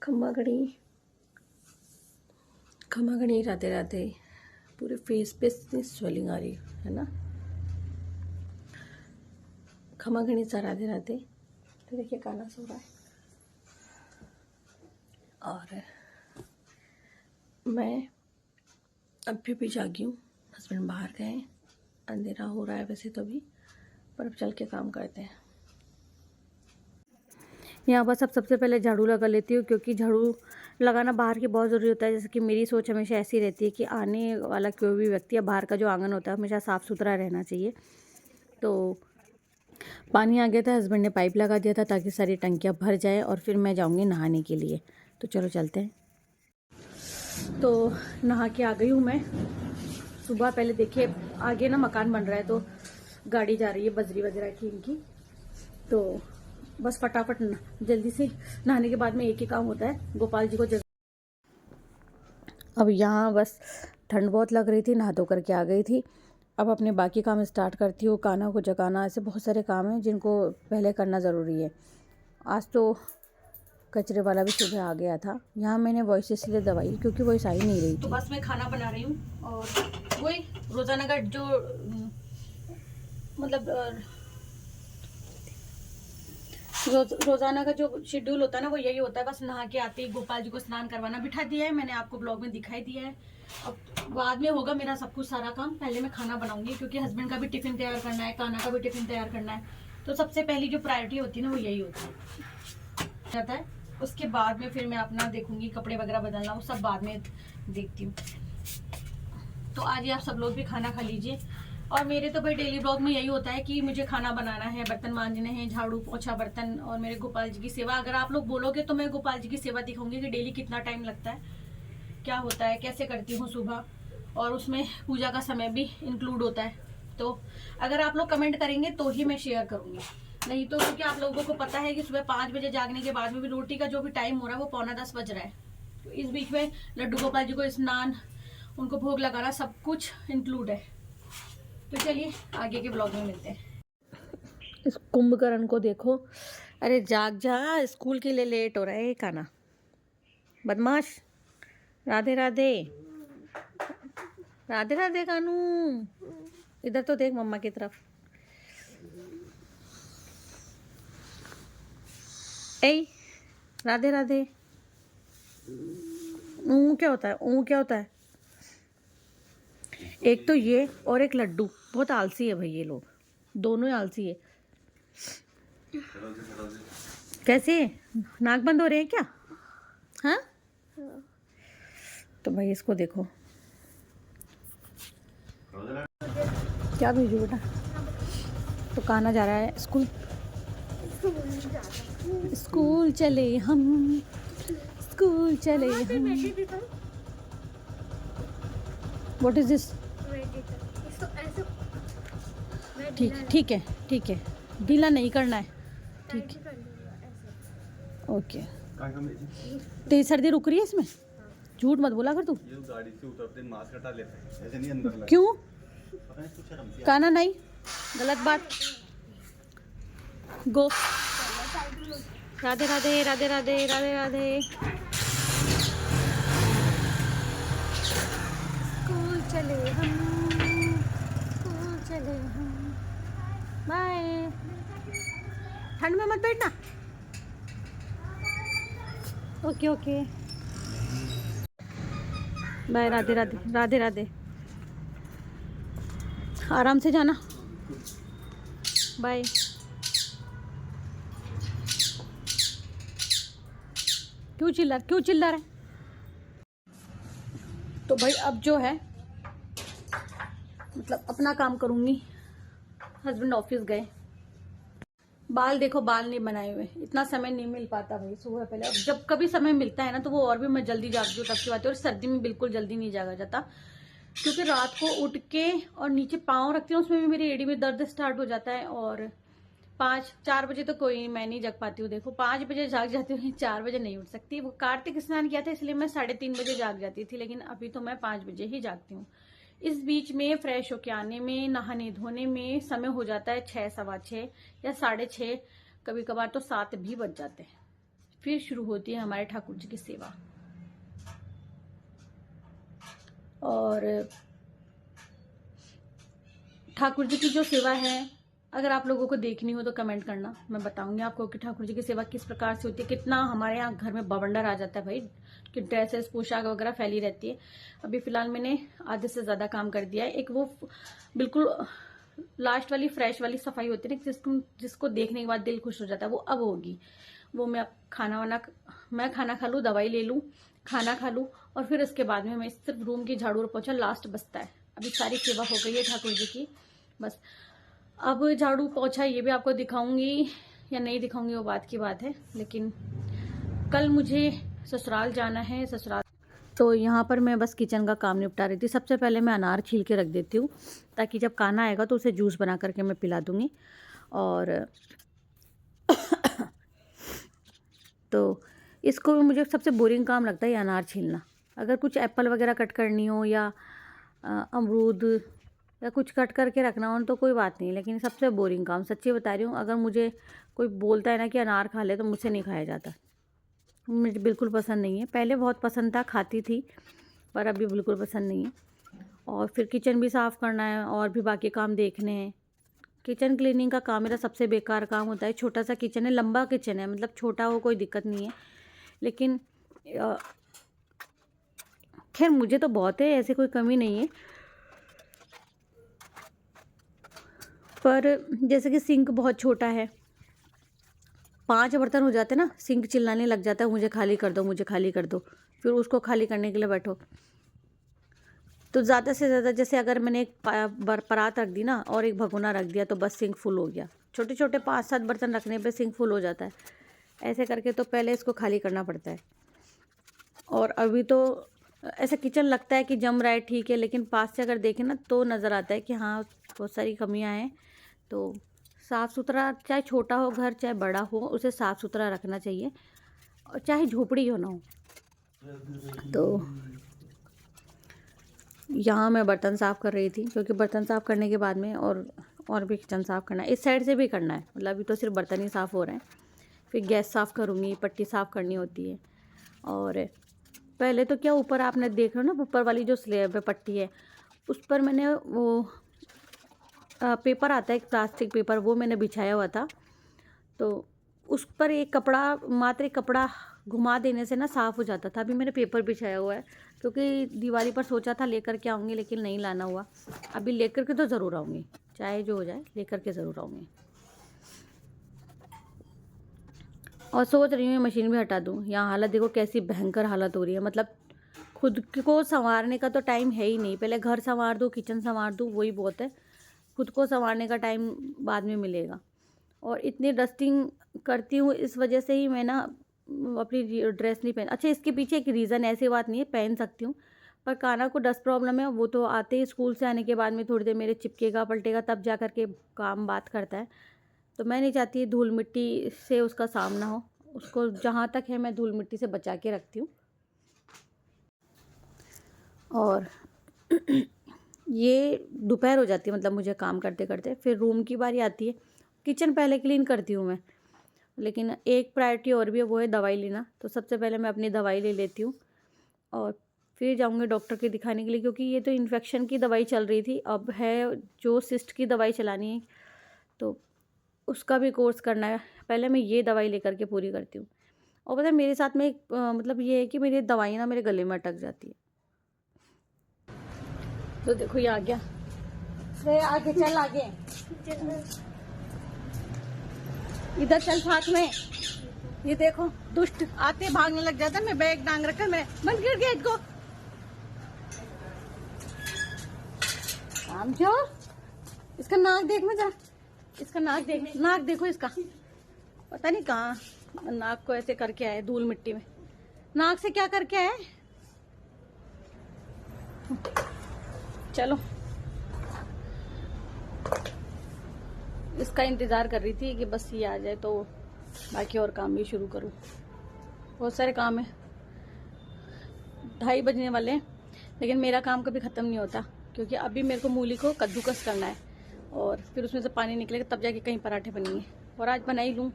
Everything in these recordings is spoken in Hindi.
खम्मा घड़ी राधे राधे। पूरे फेस पे इतनी स्वेलिंग आ रही है ना। खम्मा घड़ी सा राधे राधे। तो देखिए काना सो रहा है और मैं अभी भी जागी हूँ। हस्बैंड बाहर गए, अंधेरा हो रहा है वैसे तो अभी, पर अब चल के काम करते हैं। यहाँ बस अब सबसे पहले झाड़ू लगा लेती हूँ, क्योंकि झाड़ू लगाना बाहर की बहुत ज़रूरी होता है। जैसे कि मेरी सोच हमेशा ऐसी रहती है कि आने वाला कोई भी व्यक्ति या बाहर का जो आंगन होता है हमेशा साफ़ सुथरा रहना चाहिए। तो पानी आ गया था, हस्बैंड ने पाइप लगा दिया था ताकि सारी टंकियाँ भर जाए और फिर मैं जाऊँगी नहाने के लिए। तो चलो चलते हैं। तो नहा के आ गई हूँ मैं सुबह। पहले देखिए आगे ना मकान बन रहा है, तो गाड़ी जा रही है बजरी वगैरह की इनकी। तो बस फटाफट जल्दी से नहाने के बाद में एक ही काम होता है, गोपाल जी को जग। अब यहाँ बस ठंड बहुत लग रही थी, नहा धो करके आ गई थी। अब अपने बाकी काम स्टार्ट करती हूँ। कान्हा को जगाना, ऐसे बहुत सारे काम हैं जिनको पहले करना ज़रूरी है। आज तो कचरे वाला भी सुबह आ गया था। यहाँ मैंने वॉइस इसलिए दबाई क्योंकि वॉइस आ ही नहीं रही थी। तो बस मैं खाना बना रही हूँ और वही रोज़ाना का जो मतलब रोज़ाना का जो शेड्यूल होता है ना, वो यही होता है। बस नहा के आते ही गोपाल जी को स्नान करवाना बिठा दिया है मैंने, आपको ब्लॉग में दिखाई दिया है। अब बाद में होगा मेरा सब कुछ सारा काम। पहले मैं खाना बनाऊंगी क्योंकि हस्बैंड का भी टिफिन तैयार करना है, कान्हा का भी टिफिन तैयार करना है। तो सबसे पहली जो प्रायोरिटी होती है ना, वो यही होता है। उसके बाद में फिर मैं अपना देखूंगी, कपड़े वगैरह बदलना वो सब बाद में देखती हूँ। तो आज ही आप सब लोग भी खाना खा लीजिए। और मेरे तो भाई डेली ब्लॉग में यही होता है कि मुझे खाना बनाना है, बर्तन मांजने हैं, झाड़ू पोछा बर्तन, और मेरे गोपाल जी की सेवा। अगर आप लोग बोलोगे तो मैं गोपाल जी की सेवा दिखाऊंगी कि डेली कितना टाइम लगता है, क्या होता है, कैसे करती हूँ सुबह, और उसमें पूजा का समय भी इंक्लूड होता है। तो अगर आप लोग कमेंट करेंगे तो ही मैं शेयर करूँगी, नहीं तो क्योंकि आप लोगों को पता है कि सुबह 5 बजे जागने के बाद में भी रोटी का जो भी टाइम हो रहा है वो 9:45 बज रहा है। तो इस बीच में लड्डू गोपाल जी को स्नान, उनको भोग लगाना, सब कुछ इंक्लूड है। तो चलिए आगे के ब्लॉग में मिलते हैं। इस कुंभकर्ण को देखो, अरे जाग जा, स्कूल के लिए लेट हो रहा है कान्हा, बदमाश। राधे राधे राधे राधे कानू, इधर तो देख मम्मा की तरफ। ए राधे राधे। क्या होता है, क्या होता है? एक तो ये और एक लड्डू, बहुत आलसी है भाई, ये लोग दोनों ही आलसी है। कैसे नाक बंद हो रहे हैं क्या? हाँ तो भाई इसको देखो, क्या भेजू बेटा? तो कान्हा जा रहा है स्कूल। स्कूल चले हम, स्कूल चले हम। What is this? ठीक है ठीक है, ढीला नहीं करना है, ठीक है ओके। तेरी सर्दी रुक रही है इसमें? झूठ मत बोला कर तू। गाड़ी से उतरते मास्क हटा लेते हैं, ऐसे नहीं अंदर लगा। क्यों? कान्हा नहीं, गलत बात। गो। राधे राधे राधे राधे राधे राधे। स्कूल चले हम, स्कूल चले हम। बाय। ठंड में मत बैठना। Okay okay bye. Radhe Radhe Radhe Radhe. आराम से जाना, बाय। क्यों चिल्ला रहा है? तो भाई अब जो है मतलब अपना काम करूंगी। हस्बैंड ऑफिस गए। बाल देखो, बाल नहीं बनाए हुए, इतना समय नहीं मिल पाता भाई सुबह पहले। अब जब कभी समय मिलता है ना तो वो और भी मैं जल्दी जागती हूँ, तब की बात है। और सर्दी में बिल्कुल जल्दी नहीं जागा जाता, क्योंकि रात को उठ के और नीचे पाँव रखती हूँ, उसमें भी मेरी एड़ी में दर्द स्टार्ट हो जाता है। और 4 बजे तो कोई मैं नहीं जग पाती हूँ। देखो 5 बजे जाग जाती हूँ, 4 बजे नहीं उठ सकती। वो कार्तिक स्नान किया था इसलिए मैं 3:30 बजे जाग जाती थी, लेकिन अभी तो मैं 5 बजे ही जागती हूँ। इस बीच में फ्रेश होके आने में, नहाने धोने में समय हो जाता है 6, 6:15 या 6:30, कभी कभार तो 7 भी बज जाते हैं। फिर शुरू होती है हमारे ठाकुर जी की सेवा। और ठाकुर जी की जो सेवा है, अगर आप लोगों को देखनी हो तो कमेंट करना, मैं बताऊंगी आपको कि ठाकुर जी की सेवा किस प्रकार से होती है। कितना हमारे यहाँ घर में बवंडर आ जाता है भाई, कि ड्रेसेस पोशाक वगैरह फैली रहती है। अभी फिलहाल मैंने आधे से ज्यादा काम कर दिया है। एक वो बिल्कुल लास्ट वाली फ्रेश वाली सफाई होती है ना, जिसको देखने के बाद दिल खुश हो जाता है, वो अब होगी। वो मैं खाना खा लूँ, दवाई ले लूँ, खाना खा लूँ, और फिर उसके बाद में मैं सिर्फ रूम की झाड़ू और पोछा लास्ट बचता है। अभी सारी सेवा हो गई है ठाकुर जी की, बस अब झाड़ू पोछा ये भी आपको दिखाऊंगी या नहीं दिखाऊंगी वो बात की बात है। लेकिन कल मुझे ससुराल जाना है, ससुराल तो यहाँ पर मैं बस किचन का काम निपटा रही थी। सबसे पहले मैं अनार छील के रख देती हूँ, ताकि जब खाना आएगा तो उसे जूस बना करके मैं पिला दूँगी। और तो इसको मुझे सबसे बोरिंग काम लगता है ये अनार छीलना। अगर कुछ एप्पल वगैरह कट करनी हो या अमरूद या कुछ कट करके रखना हो तो कोई बात नहीं, लेकिन सबसे बोरिंग काम सच्ची बता रही हूँ। अगर मुझे कोई बोलता है ना कि अनार खा ले, तो मुझसे नहीं खाया जाता, मुझे बिल्कुल पसंद नहीं है। पहले बहुत पसंद था, खाती थी, पर अभी बिल्कुल पसंद नहीं है। और फिर किचन भी साफ़ करना है और भी बाकी काम देखने हैं। किचन क्लीनिंग का काम मेरा सबसे बेकार काम होता है। छोटा सा किचन है, लंबा किचन है, मतलब छोटा हो कोई दिक्कत नहीं है, लेकिन खैर मुझे तो बहुत है, ऐसे कोई कमी नहीं है। पर जैसे कि सिंक बहुत छोटा है, 5 बर्तन हो जाते ना, सिंक चिल्लाने लग जाता है मुझे खाली कर दो, मुझे खाली कर दो। फिर उसको खाली करने के लिए बैठो तो ज़्यादा से ज़्यादा, जैसे अगर मैंने एक परात रख दी ना और एक भगोना रख दिया तो बस सिंक फुल हो गया। छोटे छोटे 5-7 बर्तन रखने पे सिंक फुल हो जाता है। ऐसे करके तो पहले इसको खाली करना पड़ता है। और अभी तो ऐसा किचन लगता है कि जम रहा है, ठीक है, लेकिन पास से अगर देखें ना तो नज़र आता है कि हाँ बहुत सारी कमियां हैं। तो साफ़ सुथरा, चाहे छोटा हो घर चाहे बड़ा हो, उसे साफ़ सुथरा रखना चाहिए, और चाहे झोपड़ी हो ना हो। तो यहाँ मैं बर्तन साफ़ कर रही थी, क्योंकि बर्तन साफ़ करने के बाद में और भी किचन साफ़ करना है, इस साइड से भी करना है। मतलब अभी तो सिर्फ बर्तन ही साफ़ हो रहे हैं, फिर गैस साफ़ करूँगी, पट्टी साफ़ करनी होती है। और पहले तो क्या, ऊपर आपने देख रहे हो ना, ऊपर वाली जो स्लैब है, पट्टी है, उस पर मैंने वो पेपर आता है एक प्लास्टिक पेपर, वो मैंने बिछाया हुआ था। तो उस पर एक कपड़ा, मात्र एक कपड़ा घुमा देने से ना साफ़ हो जाता था। अभी मैंने पेपर बिछाया हुआ है, क्योंकि दिवाली पर सोचा था लेकर के आऊँगी, लेकिन नहीं लाना हुआ। अभी लेकर के तो ज़रूर आऊँगी, चाहे जो हो जाए लेकर के ज़रूर आऊँगी। और सोच रही हूँ मशीन भी हटा दूँ। यहाँ हालत देखो कैसी भयंकर हालत हो रही है। मतलब खुद को संवारने का तो टाइम है ही नहीं। पहले घर संवार दूँ, किचन संवार दूँ, वही बहुत है। खुद को संवारने का टाइम बाद में मिलेगा। और इतनी डस्टिंग करती हूँ, इस वजह से ही मैं ना अपनी ड्रेस नहीं पहन। अच्छा, इसके पीछे एक रीज़न, ऐसी बात नहीं है, पहन सकती हूँ, पर काना को डस्ट प्रॉब्लम है। वो तो आते ही स्कूल से आने के बाद में थोड़ी देर मेरे चिपकेगा पलटेगा, तब जा कर के काम बात करता है। तो मैं नहीं चाहती धूल मिट्टी से उसका सामना हो। उसको जहाँ तक है मैं धूल मिट्टी से बचा के रखती हूँ। और ये दोपहर हो जाती है, मतलब मुझे काम करते करते। फिर रूम की बारी आती है। किचन पहले क्लीन करती हूँ मैं, लेकिन एक प्रायोरिटी और भी है, वो है दवाई लेना। तो सबसे पहले मैं अपनी दवाई ले लेती हूँ, और फिर जाऊँगी डॉक्टर के दिखाने के लिए, क्योंकि ये तो इन्फेक्शन की दवाई चल रही थी, अब है जो सिस्ट की दवाई चलानी है, तो उसका भी कोर्स करना है। पहले मैं ये दवाई लेकर के पूरी करती हूँ। और पता है मेरे साथ में मतलब ये है कि मेरी दवाई ना मेरे गले में अटक जाती है। तो देखो ये आ गया, आगे चल, आगे इधर चल, साथ में। ये देखो दुष्ट आते भागने लग जाता है। मैं बैग टांग रखा है, मैं बंद कर गेट को। समझो, इसका नाक देख, मैं जा, इसका नाक देख, नाक देखो इसका, पता नहीं कहाँ नाक को ऐसे करके आए धूल मिट्टी में। नाक से क्या करके आए? चलो, इसका इंतज़ार कर रही थी कि बस ये आ जाए तो बाकी और काम भी शुरू करूँ। बहुत सारे काम है, 2:30 बजने वाले हैं, लेकिन मेरा काम कभी ख़त्म नहीं होता, क्योंकि अभी मेरे को मूली को कद्दूकस करना है, और फिर उसमें से पानी निकलेगा, तब जाके कहीं पराठे बनेंगे। और आज बना ही लूँ।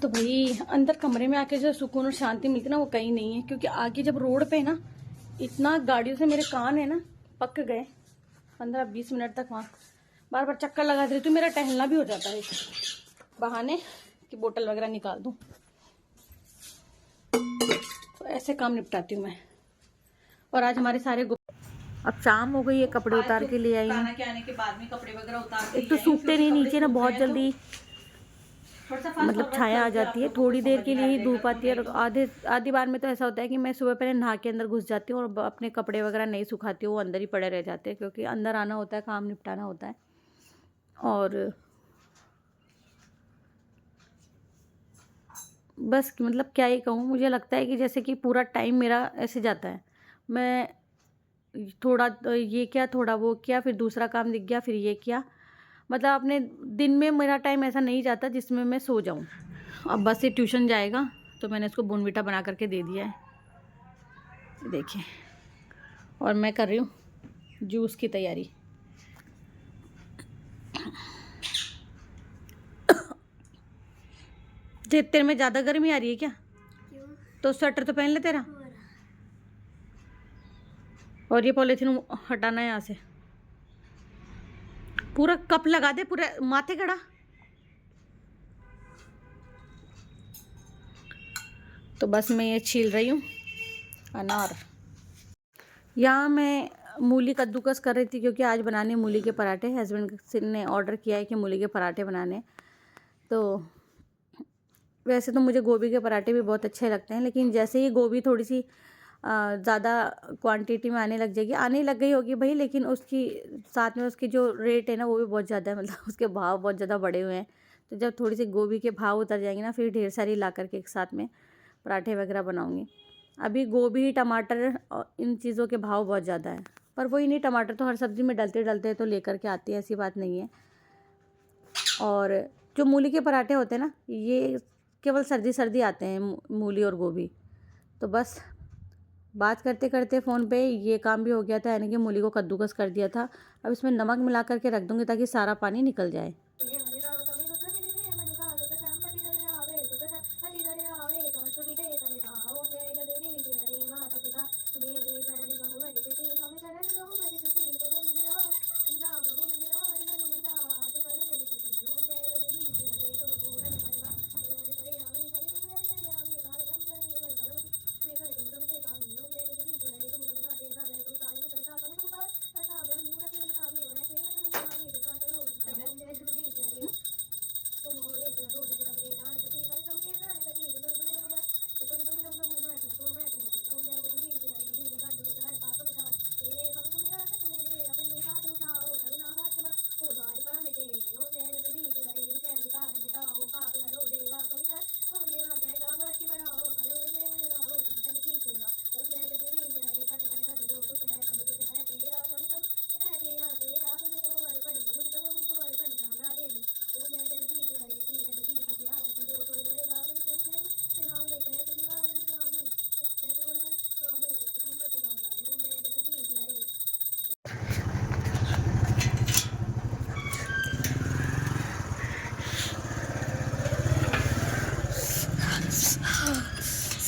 तो भाई अंदर कमरे में आके जो सुकून और शांति मिलती है ना वो कहीं नहीं है, क्योंकि आगे जब रोड पे ना इतना गाड़ियों से मेरे कान है ना पक गए। 15-20 मिनट तक वहाँ बार बार चक्कर लगा रही थी, मेरा टहलना भी हो जाता है बहाने कि बोतल वगैरह निकाल दूं। तो ऐसे काम निपटाती हूँ मैं। और आज हमारे सारे अब शाम हो गई है, कपड़े उतार के ले आई हूँ। खाना के आने के बाद में कपड़े वगैरह उतार के एक तो सूखते नहीं नीचे ना, बहुत जल्दी मतलब छाया आ जाती है। थोड़ी देर के लिए ही धूप आती है, और आधी बार में तो ऐसा होता है कि मैं सुबह पहले नहा के अंदर घुस जाती हूँ और अपने कपड़े वगैरह नहीं सुखाती हूँ, वो अंदर ही पड़े रह जाते हैं, क्योंकि अंदर आना होता है, काम निपटाना होता है। और बस मतलब क्या ही कहूँ, मुझे लगता है कि जैसे कि पूरा टाइम मेरा ऐसे जाता है। मैं थोड़ा ये किया, थोड़ा वो किया, फिर दूसरा काम दिख गया, फिर ये किया। मतलब अपने दिन में मेरा टाइम ऐसा नहीं जाता जिसमें मैं सो जाऊं। अब बस ये ट्यूशन जाएगा तो मैंने इसको बोनवीटा बना करके दे दिया है, देखिए। और मैं कर रही हूँ जूस की तैयारी। तेरे में ज़्यादा गर्मी आ रही है क्या? क्यों? तो स्वेटर तो पहन ले तेरा। और ये पॉलीथीन हटाना है यहाँ से। पूरा कप लगा दे, पूरा माथे खड़ा। तो बस मैं ये छील रही हूँ अनार। यहाँ मैं मूली कद्दूकस कर रही थी, क्योंकि आज बनाने मूली के पराठे। हस्बैंड ने ऑर्डर किया है कि मूली के पराठे बनाने। तो वैसे तो मुझे गोभी के पराठे भी बहुत अच्छे लगते हैं, लेकिन जैसे ही गोभी थोड़ी सी ज़्यादा क्वांटिटी में आने लग जाएगी, आने लग गई होगी भाई, लेकिन उसकी साथ में उसकी जो रेट है ना वो भी बहुत ज़्यादा है, मतलब उसके भाव बहुत ज़्यादा बढ़े हुए हैं। तो जब थोड़ी सी गोभी के भाव उतर जाएंगे ना, फिर ढेर सारी ला करके एक साथ में पराठे वगैरह बनाऊँगी। अभी गोभी, टमाटर और इन चीज़ों के भाव बहुत ज़्यादा है, पर वही नहीं, टमाटर तो हर सब्ज़ी में डलते डलते तो लेकर के आती है, ऐसी बात नहीं है। और जो मूली के पराठे होते हैं ना, ये केवल सर्दी सर्दी आते हैं, मूली और गोभी। तो बस बात करते करते फ़ोन पे ये काम भी हो गया था, यानी कि मूली को कद्दूकस कर दिया था। अब इसमें नमक मिला करके रख दूँगी ताकि सारा पानी निकल जाए।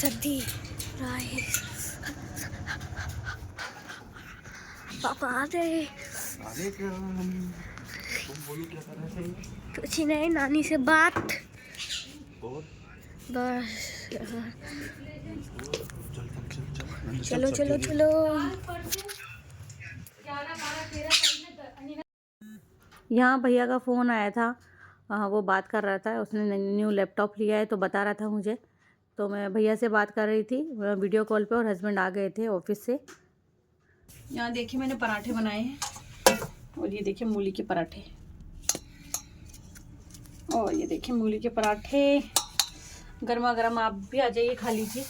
सर्दी पापा आ गए। कुछ नहीं, नानी से बात। बस चलो चलो चलो। यहाँ भैया का फ़ोन आया था, वो बात कर रहा था, उसने न्यू लैपटॉप लिया है तो बता रहा था मुझे। तो मैं भैया से बात कर रही थी वीडियो कॉल पे, और हस्बैंड आ गए थे ऑफिस से। यहाँ देखिए मैंने पराठे बनाए हैं, और ये देखिए मूली के पराठे, और ये देखिए मूली के पराठे गर्मा गर्म। आप भी आ जाइए, खा लीजिए।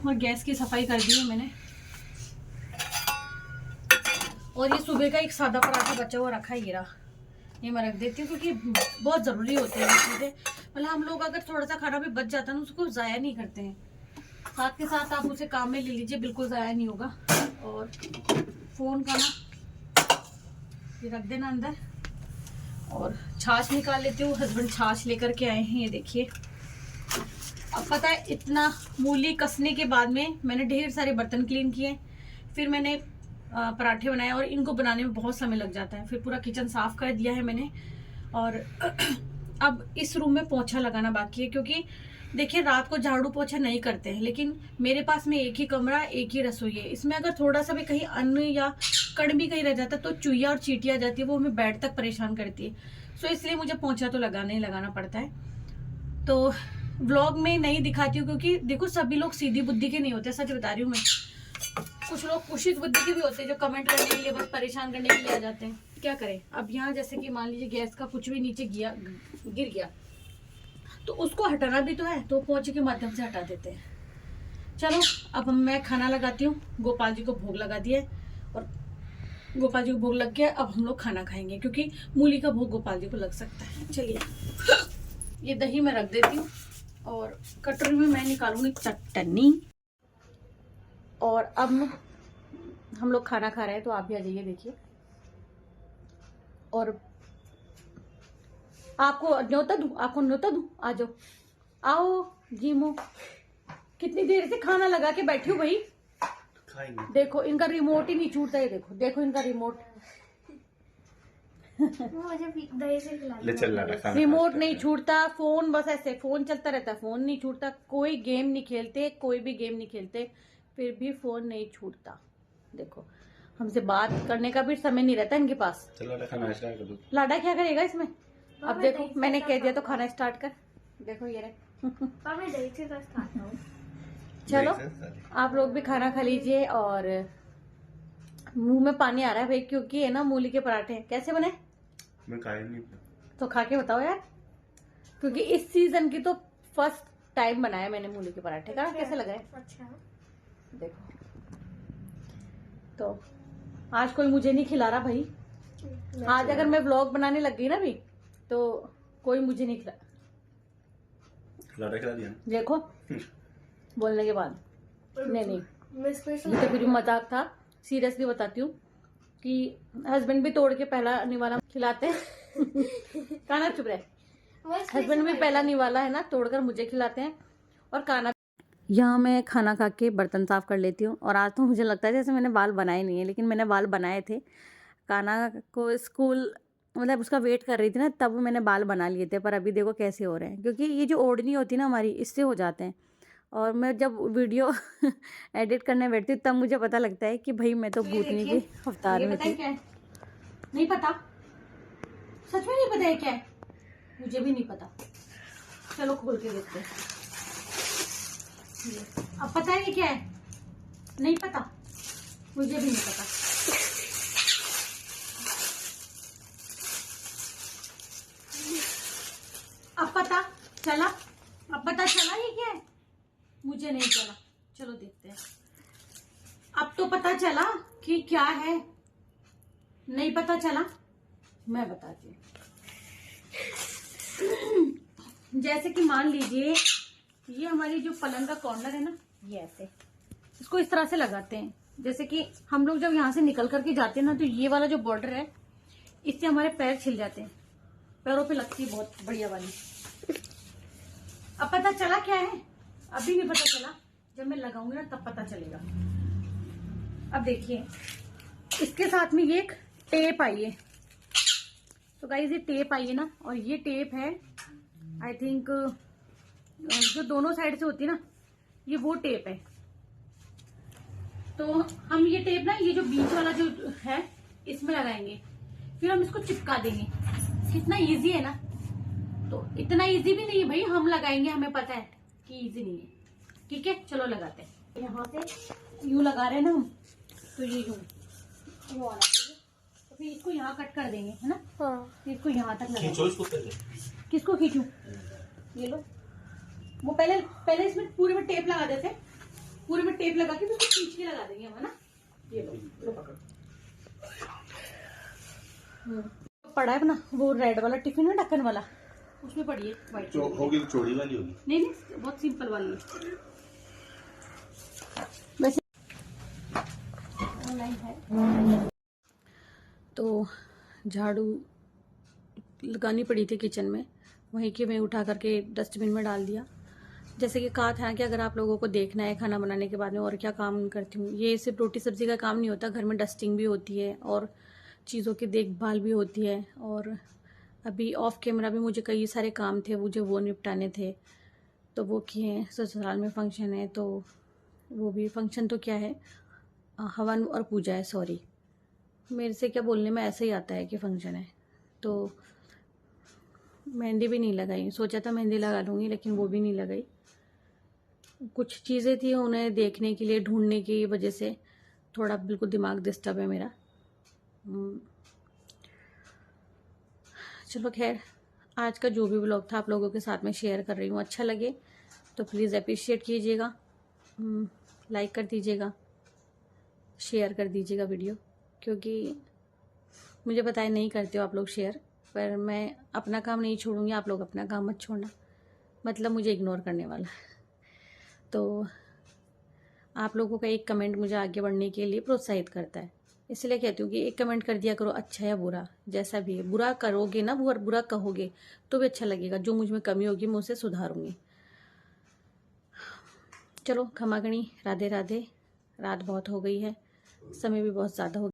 और गैस की सफाई कर दी है मैंने। और ये सुबह का एक सादा पराठा बचा हुआ रखा है, ये रहा, ये मैं रख देती हूँ, क्योंकि बहुत ज़रूरी होती है ये चीज़ें। मतलब हम लोग अगर थोड़ा सा खाना भी बच जाता है ना, उसको ज़ाया नहीं करते हैं। साथ के साथ आप उसे काम में ले लीजिए, बिल्कुल ज़ाया नहीं होगा। और फ़ोन का ना ये रख देना अंदर। और छाछ निकाल लेती हूँ। हस्बैंड छाछ लेकर के आए हैं, ये देखिए। अब पता है, इतना मूली कसने के बाद में मैंने ढेर सारे बर्तन क्लीन किए, फिर मैंने पराठे बनाए, और इनको बनाने में बहुत समय लग जाता है। फिर पूरा किचन साफ कर दिया है मैंने, और अब इस रूम में पोछा लगाना बाकी है, क्योंकि देखिए रात को झाड़ू पोछा नहीं करते हैं, लेकिन मेरे पास में एक ही कमरा, एक ही रसोई है। इसमें अगर थोड़ा सा भी कहीं अन्न या कण भी कहीं रह जाता है तो चुईया और चींटी आ जाती है, वो हमें बेड तक परेशान करती है। सो इसलिए मुझे पोछा तो लगाना ही लगाना पड़ता है। तो व्लॉग में नहीं दिखाती हूँ, क्योंकि देखो सभी लोग सीधी बुद्धि के नहीं होते, सच बता रही हूँ मैं। कुछ लोग कुशित बुद्धि के भी होते हैं, जो कमेंट करने के लिए, बस परेशान करने के लिए आ जाते हैं। क्या करें। अब यहाँ जैसे कि मान लीजिए गैस का कुछ भी नीचे गिर गया, तो उसको हटाना भी तो है, तो पोंछे के माध्यम से हटा देते हैं। चलो अब मैं खाना लगाती हूँ। गोपाल जी को भोग लगा दिया, और गोपाल जी को भोग लग गया। अब हम लोग खाना खाएंगे, क्योंकि मूली का भोग गोपाल जी को लग सकता है। चलिए, ये दही मैं रख देती हूँ, और कटोरी में मैं निकालूंगी चटनी। और अब हम लोग खाना खा रहे हैं, तो आप भी आ जाइए, देखिए। और आपको न्योता दूं, आपको न्योता दूं, आ जाओ, आओ जीमो। कितनी देर से खाना लगा के बैठी हूँ भाई। खाएंगे। देखो इनका रिमोट ही नहीं छूटता है, देखो देखो इनका रिमोट। मुझे दही से खिला ले चल रहा खाना रिमोट नहीं छूटता, फोन बस ऐसे फोन चलता रहता है, फोन नहीं छूटता। कोई गेम नहीं खेलते, कोई भी गेम नहीं खेलते, फिर भी फोन नहीं छूटता। देखो हमसे बात करने का भी समय नहीं रहता इनके पास। चलो खाना स्टार्ट कर दो। लाडा क्या करेगा इसमें। अब देखो मैंने कह दिया तो खाना स्टार्ट कर। देखो ये रहे। मैं दही से खाता हूँ। चलो आप लोग भी खाना खा लीजिए। और मुंह में पानी आ रहा है भाई, क्योंकि है ना मूली के पराठे कैसे बने। मैं खाया नहीं। तो खा के बताओ यार, क्योंकि इस सीजन की तो फर्स्ट टाइम बनाया मैंने मूली के पराठे का। कैसे लगा है। अच्छा देखो, तो आज कोई मुझे नहीं खिला रहा भाई। आज अगर मैं व्लॉग बनाने लग गई ना भी, तो कोई मुझे नहीं खिला दिया। देखो बोलने के बाद। नहीं मैं स्पेशल ये तो फिर मजाक था। सीरियसली बताती हूँ कि हस्बैंड भी तोड़ के पहला निवाला खिलाते हैं। खाना चुप रहे। हस्बैंड भी पहला निवाला है ना, तोड़कर मुझे खिलाते हैं। और खाना यहाँ मैं खाना खा के बर्तन साफ कर लेती हूँ। और आज तो मुझे लगता है जैसे मैंने बाल बनाए नहीं है, लेकिन मैंने बाल बनाए थे। काना को स्कूल मतलब उसका वेट कर रही थी ना, तब मैंने बाल बना लिए थे। पर अभी देखो कैसे हो रहे हैं, क्योंकि ये जो ओढ़नी होती है ना हमारी, इससे हो जाते हैं। और मैं जब वीडियो एडिट करने बैठती हूँ, तब मुझे पता लगता है कि भाई मैं तो भूतनी के अवतार में थी। नहीं पता, सच में नहीं पता है क्या है। मुझे भी नहीं पता। चलो खोल के देखते हैं। अब पता है ये क्या है। नहीं पता, मुझे भी नहीं पता। अब पता चला, अब पता चला ये क्या है। मुझे नहीं चला। चलो देखते हैं। अब तो पता चला कि क्या है। नहीं पता चला, मैं बताती हूँ। जैसे कि मान लीजिए ये हमारी जो पलंग का कॉर्नर है ना, ये ऐसे इसको इस तरह से लगाते हैं। जैसे कि हम लोग जब यहाँ से निकल करके जाते हैं ना, तो ये वाला जो बॉर्डर है, इससे हमारे पैर छिल जाते हैं। पैरों पे लगती है बहुत बढ़िया वाली। अब पता चला क्या है। अभी नहीं पता चला, जब मैं लगाऊंगी ना तब पता चलेगा। अब देखिए इसके साथ में ये एक टेप आई है। तो गाइस ये टेप आई है ना, और ये टेप है आई थिंक जो दोनों साइड से होती है ना, ये वो टेप है। तो हम ये टेप ना, ये जो बीच वाला जो है इसमें लगाएंगे, फिर हम इसको चिपका देंगे। कितना इजी है ना। तो इतना इजी भी नहीं है भाई, हम लगाएंगे, हमें पता है कि इजी नहीं है। ठीक है चलो लगाते हैं। यहाँ से यूं लगा रहे हैं ना हम, तो ये यूं वो आना चाहिए। तो फिर इसको यहाँ कट कर देंगे, है ना। फिर इसको यहाँ तक लगा। किसको खींचूं। ये लो, वो पहले इसमें पूरे में टेप लगा देते, पूरे में टेप लगा के फिर उसको खींच के लगा देंगे हम, है ना। ये लो पकड़ो। पड़ा है ना वो रेड वाला टिफिन है, ढक्कन वाला, उसमें पड़ी है व्हाइट होगी तो चौड़ी वाली होगी। नहीं बहुत सिंपल वाली है वैसे। ऑनलाइन है। तो झाड़ू लगानी पड़ी थी किचन में, वहीं की मैं उठा करके डस्टबिन में डाल दिया। जैसे कि कहा था कि अगर आप लोगों को देखना है खाना बनाने के बाद में और क्या काम करती हूँ, ये सिर्फ रोटी सब्ज़ी का काम नहीं होता, घर में डस्टिंग भी होती है और चीज़ों की देखभाल भी होती है। और अभी ऑफ कैमरा भी मुझे कई सारे काम थे, मुझे वो निपटाने थे, तो वो किए हैं। ससुराल में फंक्शन है, तो वो भी फंक्शन तो क्या है, हवन और पूजा है, सॉरी मेरे से क्या बोलने में ऐसे ही आता है कि फंक्शन है। तो मेहंदी भी नहीं लगाई, सोचा था मेहंदी लगा लूँगी लेकिन वो भी नहीं लगाई। कुछ चीज़ें थी उन्हें देखने के लिए, ढूंढने की वजह से थोड़ा बिल्कुल दिमाग डिस्टर्ब है मेरा। चलो खैर, आज का जो भी व्लॉग था आप लोगों के साथ में शेयर कर रही हूँ। अच्छा लगे तो प्लीज़ अप्रिशिएट कीजिएगा, लाइक कर दीजिएगा, शेयर कर दीजिएगा वीडियो, क्योंकि मुझे पता है नहीं करते हो आप लोग शेयर, पर मैं अपना काम नहीं छोड़ूंगी, आप लोग अपना काम मत छोड़ना, मतलब मुझे इग्नोर करने वाला। तो आप लोगों का एक कमेंट मुझे आगे बढ़ने के लिए प्रोत्साहित करता है, इसलिए कहती हूँ कि एक कमेंट कर दिया करो, अच्छा या बुरा, जैसा भी है। बुरा करोगे ना, बुरा कहोगे तो भी अच्छा लगेगा, जो मुझ में कमी होगी मैं उसे सुधारूंगी। चलो खमागणी, राधे राधे। रात बहुत हो गई है, समय भी बहुत ज़्यादा हो